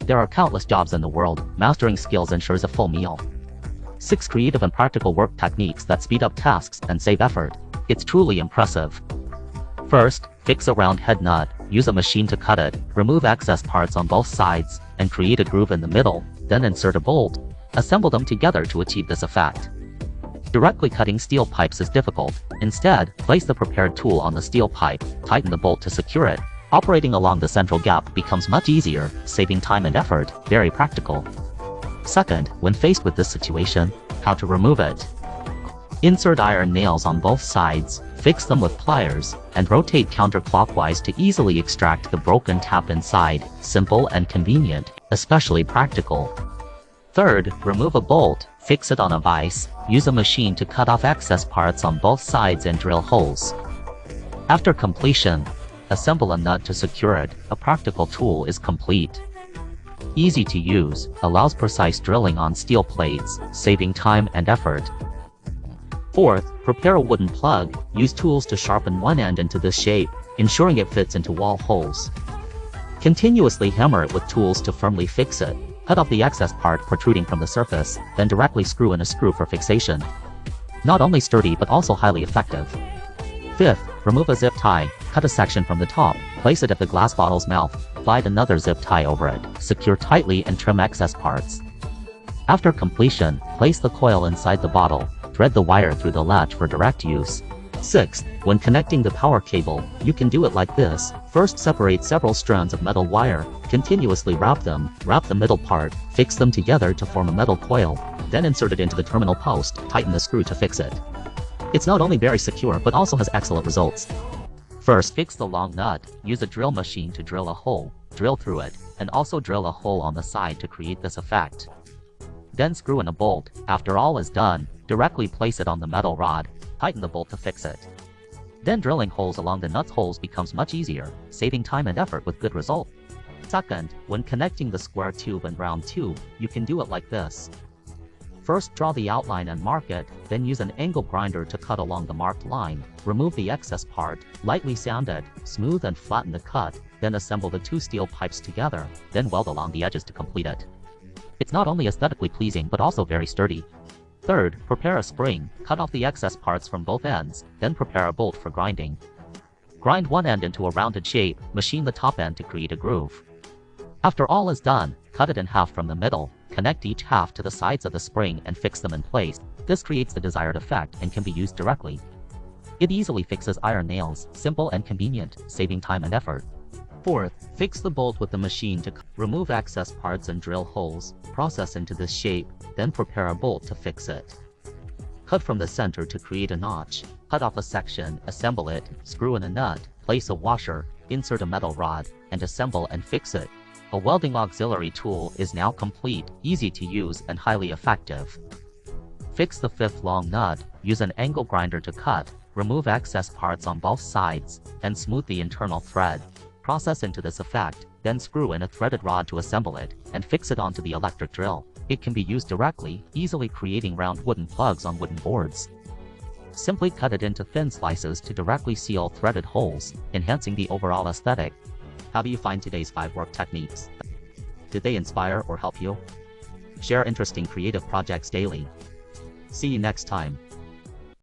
There are countless jobs in the world. Mastering skills ensures a full meal. 6 creative and practical work techniques that speed up tasks and save effort. It's truly impressive. First, fix a round head nut. Use a machine to cut it. Remove excess parts on both sides and create a groove in the middle. Then insert a bolt. Assemble them together to achieve this effect. Directly cutting steel pipes is difficult. Instead, place the prepared tool on the steel pipe. Tighten the bolt to secure it. Operating along the central gap becomes much easier, saving time and effort. Very practical. Second, when faced with this situation, how to remove it. Insert iron nails on both sides, fix them with pliers, and rotate counterclockwise to easily extract the broken tap inside. Simple and convenient, especially practical. Third, remove a bolt, fix it on a vise, use a machine to cut off excess parts on both sides and drill holes. After completion, assemble a nut to secure it. A practical tool is complete. Easy to use, allows precise drilling on steel plates, saving time and effort. Fourth, prepare a wooden plug. Use tools to sharpen one end into this shape, ensuring it fits into wall holes. Continuously hammer it with tools to firmly fix it. Cut off the excess part protruding from the surface, then directly screw in a screw for fixation. Not only sturdy but also highly effective. Fifth, remove a zip tie. Cut a section from the top, place it at the glass bottle's mouth, slide another zip tie over it, secure tightly and trim excess parts. After completion, place the coil inside the bottle, thread the wire through the latch for direct use. Sixth, when connecting the power cable, you can do it like this. First, separate several strands of metal wire, continuously wrap the middle part, fix them together to form a metal coil, then insert it into the terminal post, tighten the screw to fix it. It's not only very secure but also has excellent results. First, fix the long nut. Use a drill machine to drill a hole, drill through it, and also drill a hole on the side to create this effect. Then screw in a bolt. After all is done, directly place it on the metal rod, tighten the bolt to fix it. Then drilling holes along the nut holes becomes much easier, saving time and effort with good result. Second, when connecting the square tube and round tube, you can do it like this. First, draw the outline and mark it, then use an angle grinder to cut along the marked line. Remove the excess part, lightly sand it, smooth and flatten the cut, then assemble the 2 steel pipes together, then weld along the edges to complete it. It's not only aesthetically pleasing but also very sturdy. Third, prepare a spring. Cut off the excess parts from both ends, then prepare a bolt for grinding. Grind one end into a rounded shape, machine the top end to create a groove. After all is done, cut it in half from the middle, connect each half to the sides of the spring and fix them in place. This creates the desired effect and can be used directly. It easily fixes iron nails, simple and convenient, saving time and effort. Fourth, fix the bolt with the machine to remove excess parts and drill holes, process into this shape, then prepare a bolt to fix it. Cut from the center to create a notch, cut off a section, assemble it, screw in a nut, place a washer, insert a metal rod, and assemble and fix it. A welding auxiliary tool is now complete, easy to use and highly effective. Fix the 5th long nut, use an angle grinder to cut, remove excess parts on both sides, and smooth the internal thread. Process into this effect, then screw in a threaded rod to assemble it, and fix it onto the electric drill. It can be used directly, easily creating round wooden plugs on wooden boards. Simply cut it into thin slices to directly seal threaded holes, enhancing the overall aesthetic. How do you find today's 5 work techniques? Did they inspire or help you? Share interesting creative projects daily. See you next time.